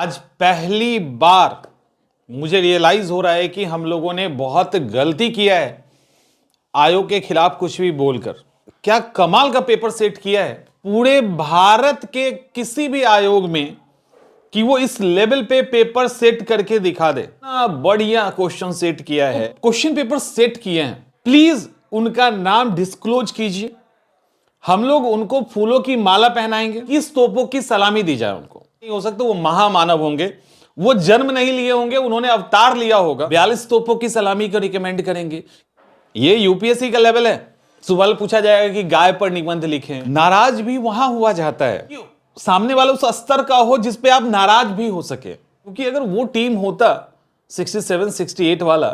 आज पहली बार मुझे रियलाइज हो रहा है कि हम लोगों ने बहुत गलती किया है आयोग के खिलाफ कुछ भी बोलकर। क्या कमाल का पेपर सेट किया है पूरे भारत के किसी भी आयोग में कि वो इस लेवल पे पेपर सेट करके दिखा दे। बढ़िया क्वेश्चन सेट किया है, क्वेश्चन पेपर सेट किए हैं। प्लीज उनका नाम डिस्क्लोज कीजिए, हम लोग उनको फूलों की माला पहनाएंगे, किस तोपों की सलामी दी जाए उनको। नहीं हो सकता वो महामानव होंगे, वो जन्म नहीं लिए होंगे, उन्होंने अवतार लिया होगा। 42 तोपों की सलामी को रिकमेंड करेंगे। ये यूपीएससी का लेवल है। सवाल पूछा जाएगा कि गाय पर निबंध लिखें। नाराज भी वहां हुआ जाता है, सामने वाला उस स्तर का हो जिस पे आप नाराज भी हो सके। क्योंकि अगर वो टीम होता 67 68 वाला,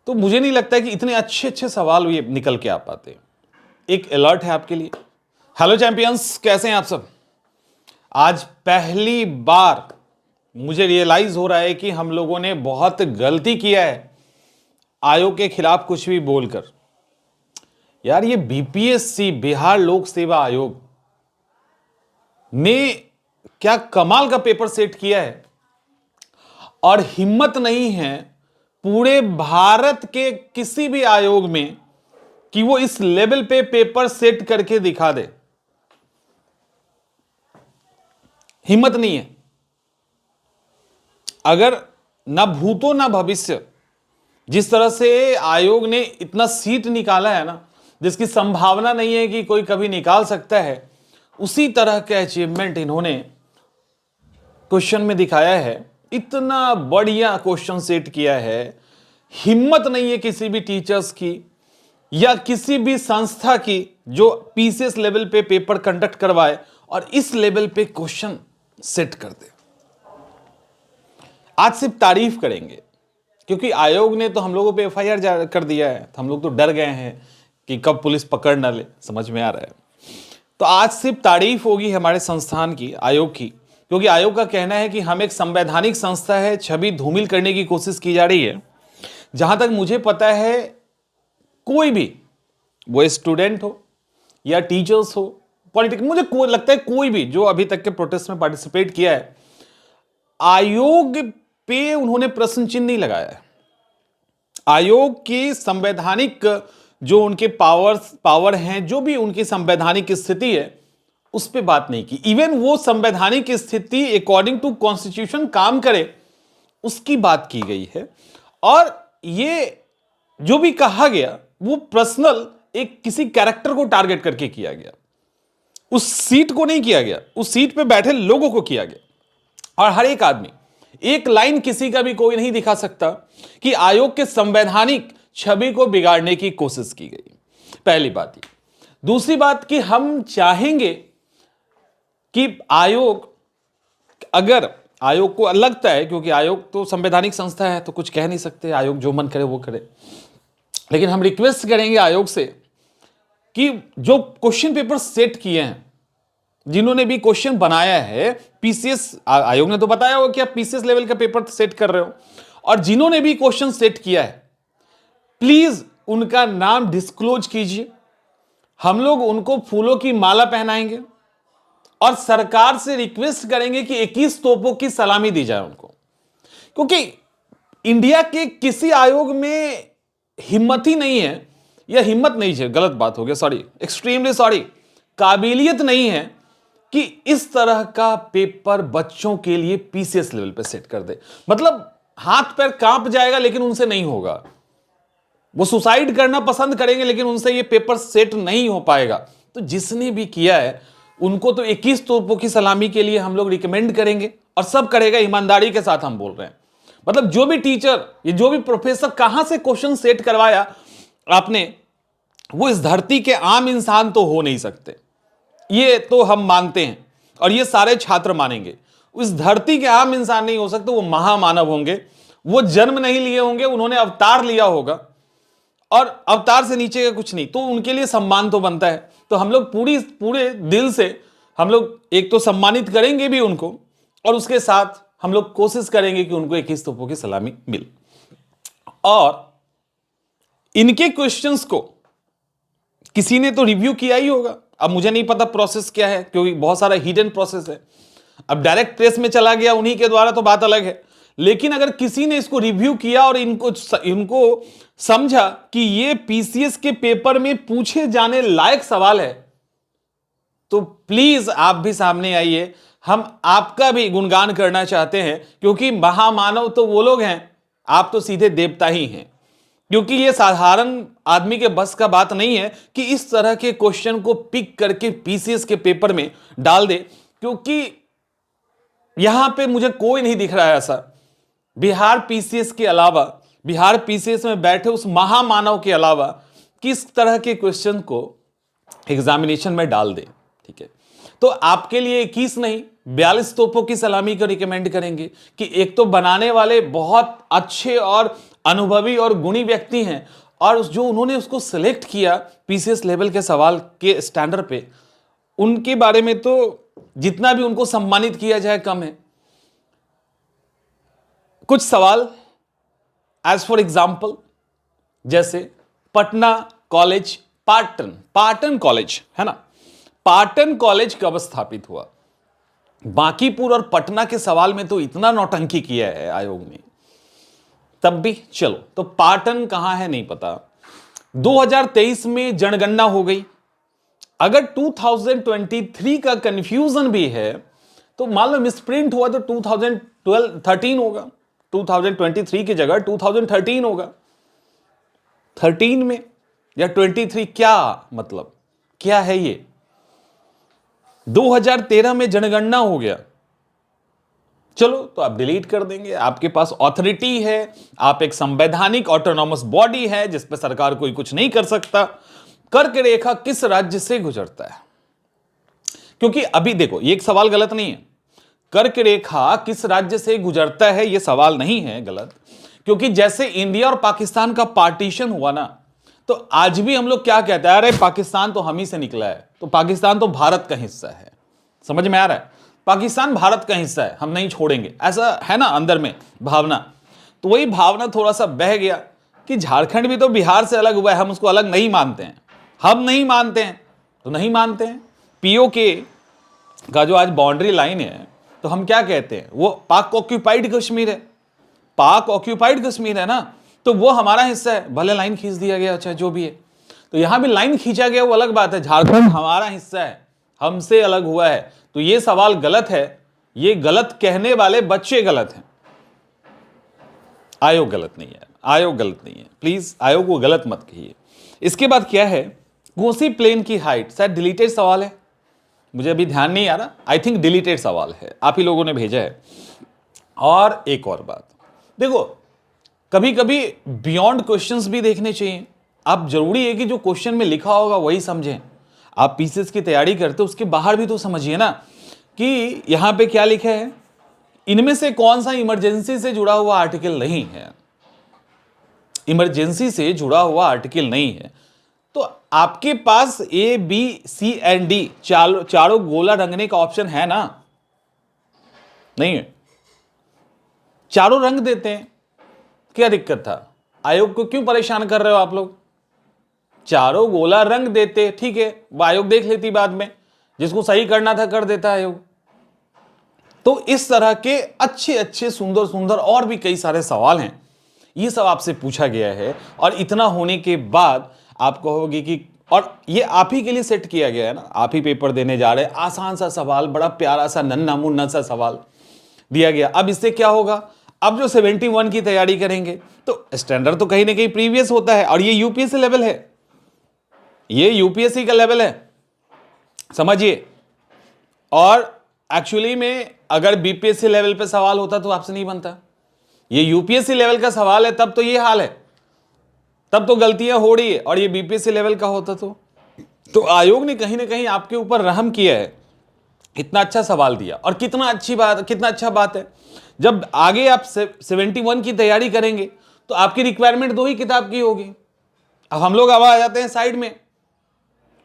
तो मुझे नहीं लगता कि इतने अच्छे अच्छे सवाल ये निकल के आ पाते। एक अलर्ट है आपके लिए। हेलो चैंपियंस, कैसे हैं आप सब। आज पहली बार मुझे रियलाइज हो रहा है कि हम लोगों ने बहुत गलती किया है आयोग के खिलाफ कुछ भी बोलकर। यार ये बीपीएससी, बिहार लोक सेवा आयोग ने क्या कमाल का पेपर सेट किया है, और हिम्मत नहीं है पूरे भारत के किसी भी आयोग में कि वो इस लेवल पे पेपर सेट करके दिखा दे। हिम्मत नहीं है। अगर ना भूतो ना भविष्य, जिस तरह से आयोग ने इतना सीट निकाला है ना, जिसकी संभावना नहीं है कि कोई कभी निकाल सकता है, उसी तरह का अचीवमेंट इन्होंने क्वेश्चन में दिखाया है। इतना बढ़िया क्वेश्चन सेट किया है। हिम्मत नहीं है किसी भी टीचर्स की या किसी भी संस्था की जो पीसीएस लेवल पे पेपर कंडक्ट करवाए और इस लेवल पे क्वेश्चन सेट कर दे। आज सिर्फ तारीफ करेंगे, क्योंकि आयोग ने तो हम लोगों पे एफआईआर कर दिया है, तो हम लोग तो डर गए हैं कि कब पुलिस पकड़ ना ले। समझ में आ रहा है। तो आज सिर्फ तारीफ होगी हमारे संस्थान की, आयोग की, क्योंकि आयोग का कहना है कि हम एक संवैधानिक संस्था है, छवि धूमिल करने की कोशिश की जा रही है। जहां तक मुझे पता है, कोई भी, वो स्टूडेंट हो या टीचर्स हो, पॉलिटिकल, मुझे लगता है कोई भी जो अभी तक के प्रोटेस्ट में पार्टिसिपेट किया है, आयोग पे उन्होंने प्रश्न चिन्ह नहीं लगाया है। आयोग की संवैधानिक जो उनके पावर हैं, जो भी उनकी संवैधानिक स्थिति है, उस पे बात नहीं की। इवन वो संवैधानिक स्थिति अकॉर्डिंग टू कॉन्स्टिट्यूशन काम करे, उसकी बात की गई है। और ये जो भी कहा गया वो पर्सनल एक किसी कैरेक्टर को टारगेट करके किया गया, उस सीट को नहीं किया गया, उस सीट पे बैठे लोगों को किया गया। और हर एक आदमी, एक लाइन किसी का भी कोई नहीं दिखा सकता कि आयोग के संवैधानिक छवि को बिगाड़ने की कोशिश की गई। पहली बात ये। दूसरी बात कि हम चाहेंगे कि आयोग, अगर आयोग को लगता है, क्योंकि आयोग तो संवैधानिक संस्था है तो कुछ कह नहीं सकते, आयोग जो मन करे वो करे, लेकिन हम रिक्वेस्ट करेंगे आयोग से कि जो क्वेश्चन पेपर सेट किए हैं, जिन्होंने भी क्वेश्चन बनाया है, पीसीएस आयोग ने तो बताया हो कि आप पीसीएस लेवल का पेपर सेट कर रहे हो, और जिन्होंने भी क्वेश्चन सेट किया है, प्लीज उनका नाम डिस्क्लोज कीजिए, हम लोग उनको फूलों की माला पहनाएंगे और सरकार से रिक्वेस्ट करेंगे कि 21 तोपों की सलामी दी जाए उनको। क्योंकि इंडिया के किसी आयोग में हिम्मत ही नहीं है, या हिम्मत नहीं है, गलत बात हो गया, सॉरी, एक्सट्रीमली सॉरी, काबिलियत नहीं है कि इस तरह का पेपर बच्चों के लिए पीसीएस लेवल पे सेट कर दे। मतलब हाथ पैर कांप जाएगा लेकिन उनसे नहीं होगा। वो सुसाइड करना पसंद करेंगे लेकिन उनसे ये पेपर सेट नहीं हो पाएगा। तो जिसने भी किया है उनको तो 21 तोपों की सलामी के लिए हम लोग रिकमेंड करेंगे, और सब करेगा ईमानदारी के साथ। हम बोल रहे हैं, मतलब जो भी टीचर, ये जो भी प्रोफेसर, कहां से क्वेश्चन सेट करवाया आपने, वो इस धरती के आम इंसान तो हो नहीं सकते, ये तो हम मानते हैं, और ये सारे छात्र मानेंगे। उस धरती के आम इंसान नहीं हो सकते, वो महामानव होंगे, वो जन्म नहीं लिए होंगे, उन्होंने अवतार लिया होगा, और अवतार से नीचे का कुछ नहीं, तो उनके लिए सम्मान तो बनता है। तो हम लोग पूरे दिल से हम लोग एक तो सम्मानित करेंगे भी उनको, और उसके साथ हम लोग कोशिश करेंगे कि उनको 21 तोपों की सलामी मिले। और इनके क्वेश्चंस को किसी ने तो रिव्यू किया ही होगा। अब मुझे नहीं पता प्रोसेस क्या है, क्योंकि बहुत सारा हिडन प्रोसेस है। अब डायरेक्ट प्रेस में चला गया उन्हीं के द्वारा तो बात अलग है, लेकिन अगर किसी ने इसको रिव्यू किया और इनको समझा कि ये पीसीएस के पेपर में पूछे जाने लायक सवाल है, तो प्लीज आप भी सामने आइए, हम आपका भी गुणगान करना चाहते हैं, क्योंकि महामानव तो वो लोग हैं, आप तो सीधे देवता ही हैं। क्योंकि ये साधारण आदमी के बस का बात नहीं है कि इस तरह के क्वेश्चन को पिक करके पीसीएस के पेपर में डाल दे, क्योंकि यहां पे मुझे कोई नहीं दिख रहा है ऐसा बिहार पीसीएस के अलावा, बिहार पीसीएस में बैठे उस महामानव के अलावा किस तरह के क्वेश्चन को एग्जामिनेशन में डाल दे। ठीक है, तो आपके लिए 21 नहीं 42 तोपों की सलामी को रिकमेंड करेंगे कि एक तो बनाने वाले बहुत अच्छे और अनुभवी और गुणी व्यक्ति हैं, और जो उन्होंने उसको सिलेक्ट किया पीसीएस लेवल के सवाल के स्टैंडर्ड पे, उनके बारे में तो जितना भी उनको सम्मानित किया जाए कम है। कुछ सवाल एज फॉर एग्जाम्पल, जैसे पटना कॉलेज, पाटन कॉलेज है ना, पाटन कॉलेज कब स्थापित हुआ? बांकीपुर और पटना के सवाल में तो इतना नौटंकी किया है आयोग ने, तब भी चलो, तो पाटन कहां है नहीं पता। 2023 में जनगणना हो गई, अगर 2023 का कंफ्यूजन भी है तो मान लो मिसप्रिंट हुआ तो 2013 होगा, 2023 की जगह 2013 होगा। 13 में या 23 क्या मतलब, क्या है ये? 2013 में जनगणना हो गया, चलो तो आप डिलीट कर देंगे, आपके पास ऑथोरिटी है, आप एक संवैधानिक ऑटोनॉमस बॉडी है जिस पर सरकार कोई कुछ नहीं कर सकता। कर्क रेखा किस राज्य से गुजरता है? क्योंकि अभी देखो ये एक सवाल गलत नहीं है, कर्क रेखा किस राज्य से गुजरता है ये सवाल नहीं है गलत, क्योंकि जैसे इंडिया और पाकिस्तान का पार्टीशन हुआ ना, तो आज भी हम लोग क्या कहते हैं, अरे पाकिस्तान तो हम ही से निकला है, तो पाकिस्तान तो भारत का हिस्सा है। समझ में आ रहा है? पाकिस्तान भारत का हिस्सा है, हम नहीं छोड़ेंगे, ऐसा है ना अंदर में भावना। तो वही भावना थोड़ा सा बह गया कि झारखंड भी तो बिहार से अलग हुआ है, हम उसको अलग नहीं मानते हैं, हम नहीं मानते हैं तो नहीं मानते हैं। पीओके का जो आज बाउंड्री लाइन है, तो हम क्या कहते हैं, वो पाक ऑक्यूपाइड कश्मीर है, पाक ऑक्यूपाइड कश्मीर है ना, तो वो हमारा हिस्सा है, भले लाइन खींच दिया गया, अच्छा जो भी है, तो यहां भी लाइन खींचा गया वो अलग बात है, झारखंड हमारा हिस्सा है, हमसे अलग हुआ है। तो ये सवाल गलत है, ये गलत कहने वाले बच्चे गलत हैं, आयोग गलत नहीं है, आयोग गलत नहीं है, प्लीज आयोग को गलत मत कहिए। इसके बाद क्या है, कोसी प्लेन की हाइट, शायद डिलीटेड सवाल है, मुझे अभी ध्यान नहीं आ रहा, आई थिंक डिलीटेड सवाल है, आप ही लोगों ने भेजा है। और एक और बात देखो, कभी कभी बियॉन्ड क्वेश्चंस भी देखने चाहिए, आप जरूरी है कि जो क्वेश्चन में लिखा होगा वही समझें। आप पीसीएस की तैयारी करते हो उसके बाहर भी तो समझिए ना कि यहां पे क्या लिखा है, इनमें से कौन सा इमरजेंसी से जुड़ा हुआ आर्टिकल नहीं है, इमरजेंसी से जुड़ा हुआ आर्टिकल नहीं है। तो आपके पास A B C and D चारों गोला रंगने का ऑप्शन है ना, नहीं है, चारों रंग देते हैं, क्या दिक्कत था? आयोग को क्यों परेशान कर रहे हो आप लोग? चारों गोला रंग देते, ठीक है, आयोग देख लेती बाद में, जिसको सही करना था कर देता आयोग। तो इस तरह के अच्छे अच्छे सुंदर सुंदर और भी कई सारे सवाल हैं, ये सब आपसे पूछा गया है, और इतना होने के बाद आप कहोगे कि, और ये आप ही के लिए सेट किया गया है ना, आप ही पेपर देने जा रहे हैं, आसान सा सवाल, बड़ा प्यारा सा नन्ना मुन्ना सा सवाल दिया गया। अब इससे क्या होगा, अब जो 71 की तैयारी करेंगे तो स्टैंडर्ड तो कहीं ना कहीं प्रीवियस होता है, और ये यूपीएससी लेवल है, ये यूपीएससी का लेवल है, समझिए। और एक्चुअली में अगर बीपीएससी लेवल पे सवाल होता तो आपसे नहीं बनता, ये यूपीएससी लेवल का सवाल है, तब तो ये हाल है, तब तो गलतियां हो रही है, और ये बीपीएससी लेवल का होता तो आयोग ने कहीं ना कहीं आपके ऊपर रहम किया है, इतना अच्छा सवाल दिया। और कितना अच्छी बात, कितना अच्छा बात है, जब आगे आप 71 की तैयारी करेंगे तो आपकी रिक्वायरमेंट 2 ही किताब की होगी। अब हम लोग अब आ जाते हैं साइड में,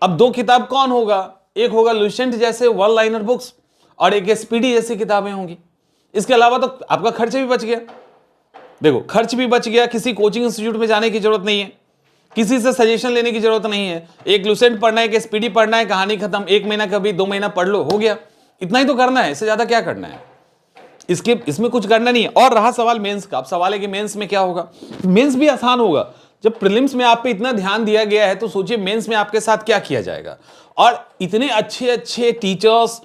अब 2 किताब कौन होगा, एक होगा लुसेंट जैसे वन लाइनर बुक्स, और एक एसपीडी जैसी किताबें होंगी। इसके अलावा तो आपका खर्च भी बच गया, देखो खर्च भी बच गया, किसी कोचिंग इंस्टीट्यूट में जाने की जरूरत नहीं है, किसी से सजेशन लेने की जरूरत नहीं है, एक लुसेंट पढ़ना है, एक एसपीडी पढ़ना है, कहानी खत्म, 1 महीना कभी 2 महीना पढ़ लो, हो गया। इतना ही तो करना है, इससे ज्यादा क्या करना है, इसमें कुछ करना नहीं है। और रहा सवाल मेंस का, अब सवाल है कि मेंस में क्या होगा। मेंस भी आसान होगा। जब प्रीलिम्स में आप पे इतना ध्यान दिया गया है तो सोचिए मेंस में आपके साथ क्या किया जाएगा। और इतने अच्छे अच्छे टीचर्स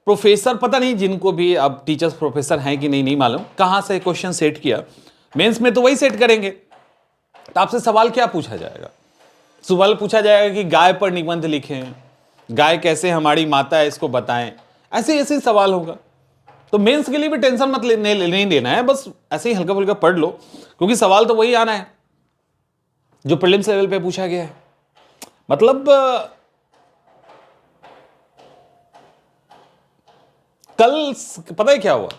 प्रोफेसर, पता नहीं जिनको भी अब टीचर्स प्रोफेसर हैं कि नहीं मालूम, कहां से क्वेश्चन सेट किया। मेंस में तो वही सेट करेंगे। तो आपसे सवाल क्या पूछा जाएगा? सवाल पूछा जाएगा कि गाय पर निबंध लिखें, गाय कैसे हमारी माता है इसको बताएं, ऐसे ऐसे सवाल होगा। तो मेंस के लिए भी टेंशन मत नहीं लेना है, बस ऐसे ही हल्का फुल्का पढ़ लो, क्योंकि सवाल तो वही आना है जो प्रीलिम्स लेवल पे पूछा गया है। मतलब कल पता है क्या हुआ,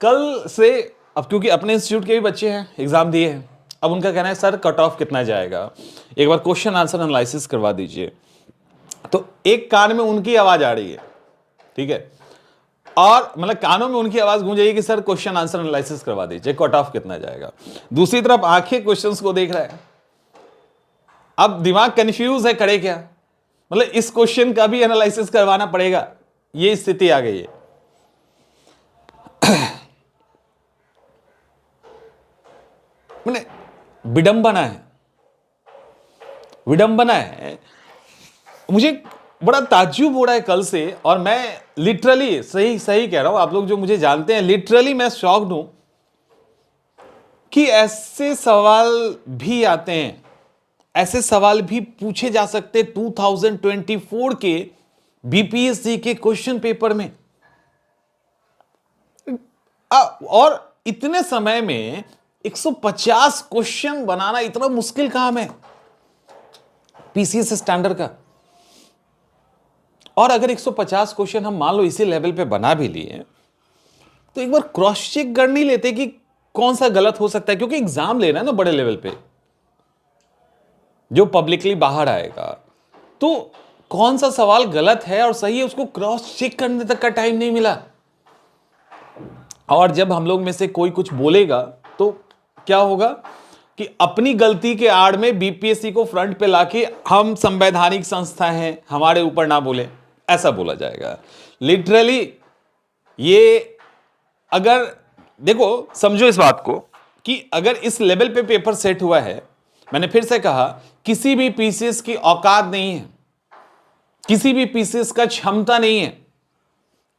कल से अब क्योंकि अपने इंस्टीट्यूट के भी बच्चे हैं, एग्जाम दिए हैं, अब उनका कहना है सर कट ऑफ कितना जाएगा, एक बार क्वेश्चन आंसर एनालिसिस करवा दीजिए। तो एक कान में उनकी आवाज आ रही है, ठीक है, और मतलब कानों में उनकी आवाज गूंज रही है कि सर क्वेश्चन आंसर एनालिसिस करवा दीजिए, कट ऑफ कितना जाएगा। दूसरी तरफ आंखें क्वेश्चंस को देख रहा है, अब दिमाग कंफ्यूज है, करे क्या, मतलब इस क्वेश्चन का भी एनालिसिस करवाना पड़ेगा, ये स्थिति आ गई है। मैंने विडंबना है, विडंबना है। मुझे बड़ा ताज्जुब हो रहा है कल से, और मैं लिटरली सही सही कह रहा हूं, आप लोग जो मुझे जानते हैं, लिटरली मैं शॉक्ड हूं कि ऐसे सवाल भी आते हैं, ऐसे सवाल भी पूछे जा सकते 2024 के बीपीएससी के क्वेश्चन पेपर में। और इतने समय में 150 क्वेश्चन बनाना इतना मुश्किल काम है पीसीएस स्टैंडर्ड का। और अगर 150 क्वेश्चन हम मान लो इसी लेवल पे बना भी लिए, तो एक बार क्रॉस चेक कर नहीं लेते कि कौन सा गलत हो सकता है, क्योंकि एग्जाम लेना है ना बड़े लेवल पे, जो पब्लिकली बाहर आएगा, तो कौन सा सवाल गलत है और सही है उसको क्रॉस चेक करने तक का टाइम नहीं मिला। और जब हम लोग में से कोई कुछ बोलेगा तो क्या होगा कि अपनी गलती के आड़ में बीपीएससी को फ्रंट पे लाके हम संवैधानिक संस्था हैं, हमारे ऊपर ना बोले, ऐसा बोला जाएगा। लिटरली ये, अगर देखो समझो इस बात को कि अगर इस लेवल पे पेपर सेट हुआ है, मैंने फिर से कहा किसी भी पीसीएस की औकात नहीं है, किसी भी पीसीएस का क्षमता नहीं है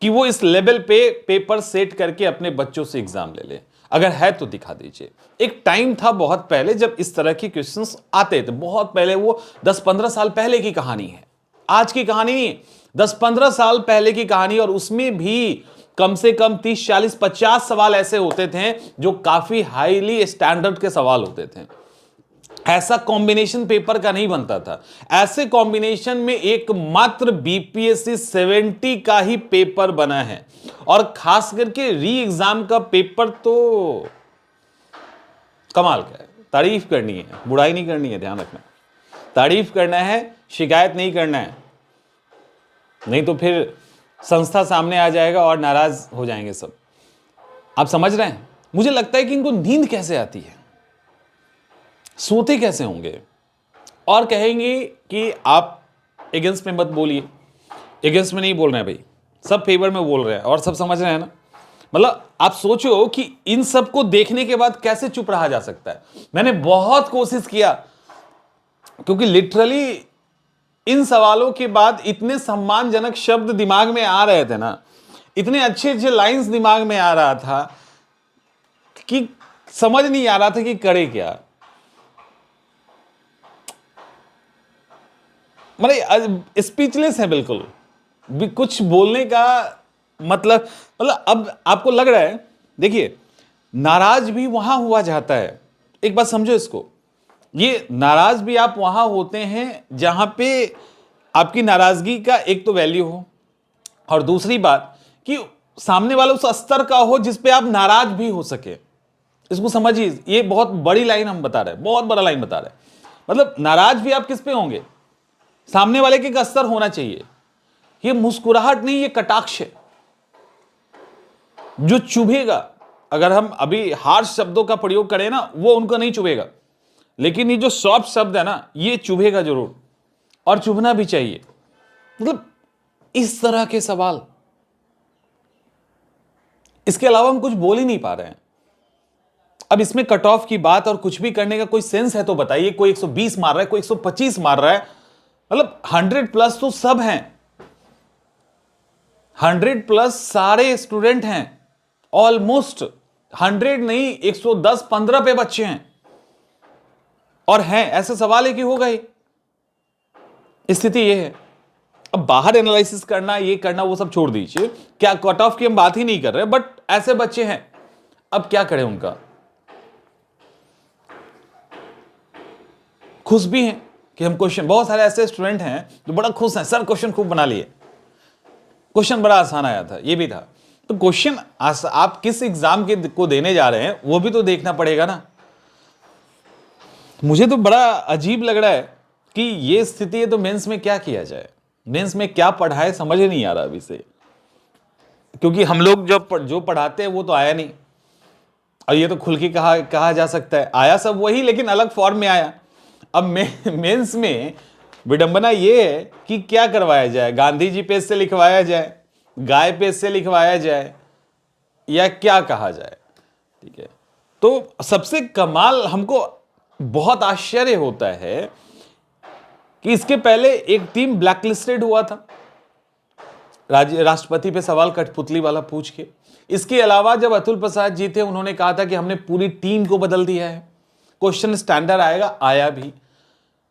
कि वो इस लेवल पे पेपर सेट करके अपने बच्चों से एग्जाम ले ले। अगर है तो दिखा दीजिए। एक टाइम था बहुत पहले जब इस तरह की क्वेश्चंस आते थे, बहुत पहले, वो 10-15 साल पहले की कहानी है, आज की कहानी नहीं है, 10-15 साल पहले की कहानी। और उसमें भी कम से कम 30, 40, 50 सवाल ऐसे होते थे जो काफी हाईली स्टैंडर्ड के सवाल होते थे। ऐसा कॉम्बिनेशन पेपर का नहीं बनता था। ऐसे कॉम्बिनेशन में एकमात्र बीपीएससी 70 का ही पेपर बना है, और खास करके री एग्जाम का पेपर तो कमाल का है। तारीफ करनी है, बुराई नहीं करनी है, ध्यान रखना, तारीफ करना है, शिकायत नहीं करना है, नहीं तो फिर संस्था सामने आ जाएगा और नाराज हो जाएंगे सब। आप समझ रहे हैं? मुझे लगता है कि इनको नींद कैसे आती है, सोते कैसे होंगे, और कहेंगे कि आप अगेंस्ट में मत बोलिए। अगेंस्ट में नहीं बोल रहे हैं भाई, सब फेवर में बोल रहे हैं, और सब समझ रहे हैं ना। मतलब आप सोचो कि इन सब को देखने के बाद कैसे चुप रहा जा सकता है। मैंने बहुत कोशिश किया, क्योंकि लिटरली इन सवालों के बाद इतने सम्मानजनक शब्द दिमाग में आ रहे थे ना, इतने अच्छे अच्छे लाइंस दिमाग में आ रहा था कि समझ नहीं आ रहा था कि करे क्या। मतलब स्पीचलेस है बिल्कुल, भी कुछ बोलने का मतलब अब आपको लग रहा है, देखिए नाराज भी वहां हुआ जाता है। एक बात समझो इसको, ये नाराज भी आप वहां होते हैं जहां पे आपकी नाराजगी का एक तो वैल्यू हो, और दूसरी बात कि सामने वाला उस स्तर का हो जिस पे आप नाराज भी हो सके। इसको समझिए, ये बहुत बड़ी लाइन हम बता रहे हैं, बहुत बड़ा लाइन बता रहे हैं। मतलब नाराज भी आप किस पे होंगे, सामने वाले के का स्तर होना चाहिए। ये मुस्कुराहट नहीं, ये कटाक्ष है जो चुभेगा। अगर हम अभी हार्श शब्दों का प्रयोग करें ना, वो उनको नहीं चुभेगा, लेकिन ये जो सॉफ्ट शब्द है ना, ये चुभेगा जरूर, और चुभना भी चाहिए। मतलब इस तरह के सवाल इसके अलावा हम कुछ बोल ही नहीं पा रहे हैं। अब इसमें कट ऑफ की बात और कुछ भी करने का कोई सेंस है तो बताइए। कोई 120 मार रहा है, कोई 125 मार रहा है, मतलब 100+ तो सब हैं, 100+ सारे स्टूडेंट हैं, ऑलमोस्ट 100 नहीं 110-15 पे बच्चे हैं और हैं, ऐसा सवाल है कि होगा ही। स्थिति ये है। अब बाहर एनालिसिस करना, ये करना, वो सब छोड़ दीजिए, क्या कट ऑफ की हम बात ही नहीं कर रहे, बट ऐसे बच्चे हैं, अब क्या करें उनका। खुश भी हैं कि हम क्वेश्चन, बहुत सारे ऐसे स्टूडेंट हैं जो बड़ा खुश हैं, सर क्वेश्चन खूब बना लिए, क्वेश्चन बड़ा आसान आया था, ये भी था। तो क्वेश्चन आप किस एग्जाम के को देने जा रहे हैं वो भी तो देखना पड़ेगा ना। मुझे तो बड़ा अजीब लग रहा है कि ये स्थिति है तो मेंस में क्या किया जाए, मेंस में क्या पढ़ाए समझ नहीं आ रहा अभी से, क्योंकि हम लोग जो पढ़ाते हैं वो तो आया नहीं। और ये तो खुल के कहा जा सकता है, आया सब वही लेकिन अलग फॉर्म में आया। अब मेंस में विडंबना ये है कि क्या करवाया जाए, गांधी जी पेज से लिखवाया जाए, गाय पेज से लिखवाया जाए, या क्या कहा जाए। ठीक है, तो सबसे कमाल हमको बहुत आश्चर्य होता है कि इसके पहले एक टीम ब्लैकलिस्टेड हुआ था राष्ट्रपति पे सवाल कठपुतली वाला पूछ के। इसके अलावा जब अतुल प्रसाद जी थे, उन्होंने कहा था कि हमने पूरी टीम को बदल दिया है, क्वेश्चन स्टैंडर्ड आएगा, आया भी।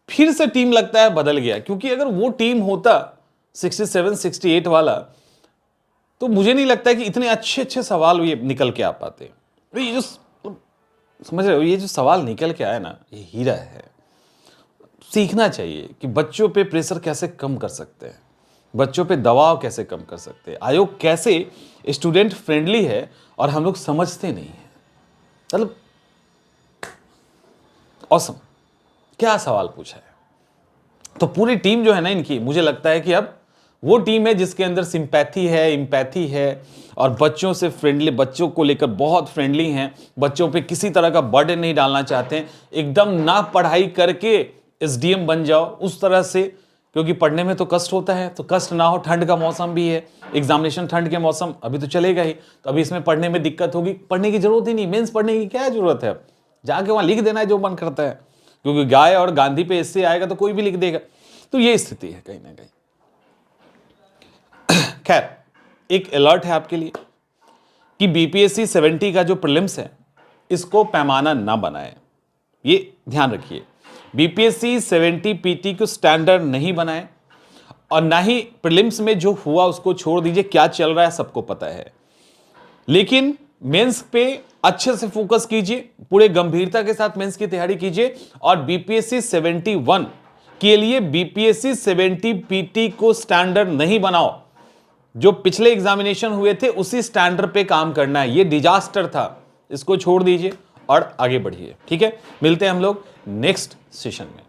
फिर से टीम लगता है बदल गया, क्योंकि अगर वो टीम होता 67-68 वाला तो मुझे नहीं लगता कि इतने अच्छे सवाल ये निकल के आ पाते। ये जो समझ रहे हो, ये जो सवाल निकल के आया ना, ये हीरा है। सीखना चाहिए कि बच्चों पे प्रेशर कैसे कम कर सकते हैं, बच्चों पे दबाव कैसे कम कर सकते हैं, आयोग कैसे स्टूडेंट फ्रेंडली है और हम लोग समझते नहीं हैं। मतलब ऑसम, क्या सवाल पूछा है। तो पूरी टीम जो है ना इनकी, मुझे लगता है कि अब वो टीम है जिसके अंदर सिंपैथी है, एम्पैथी है और बच्चों से फ्रेंडली, बच्चों को लेकर बहुत फ्रेंडली हैं, बच्चों पे किसी तरह का बर्डन नहीं डालना चाहते हैं, एकदम ना पढ़ाई करके एसडीएम बन जाओ उस तरह से, क्योंकि पढ़ने में तो कष्ट होता है, तो कष्ट ना हो। ठंड का मौसम भी है, एग्जामिनेशन ठंड के मौसम अभी तो चलेगा ही, तो अभी इसमें पढ़ने में दिक्कत होगी, पढ़ने की जरूरत ही नहीं, मेंस पढ़ने की क्या जरूरत है, अब जाके वहां लिख देना है जो मन करता है, क्योंकि गाय और गांधी पे इससे आएगा तो कोई भी लिख देगा। तो ये स्थिति है कहीं ना कहीं। खैर, एक अलर्ट है आपके लिए कि बीपीएससी 70 का जो प्रीलिम्स है इसको पैमाना ना बनाए, ये ध्यान रखिए। बीपीएससी 70 पीटी को स्टैंडर्ड नहीं बनाए और ना ही प्रीलिम्स में जो हुआ उसको छोड़ दीजिए, क्या चल रहा है सबको पता है, लेकिन मेंस पे अच्छे से फोकस कीजिए, पूरे गंभीरता के साथ मेंस की तैयारी कीजिए और बीपीएससी 71 के लिए बीपीएससी 70 पीटी को स्टैंडर्ड नहीं बनाओ। जो पिछले एग्जामिनेशन हुए थे उसी स्टैंडर्ड पे काम करना है, ये डिजास्टर था, इसको छोड़ दीजिए और आगे बढ़िए। ठीक है, मिलते हैं हम लोग नेक्स्ट सेशन में।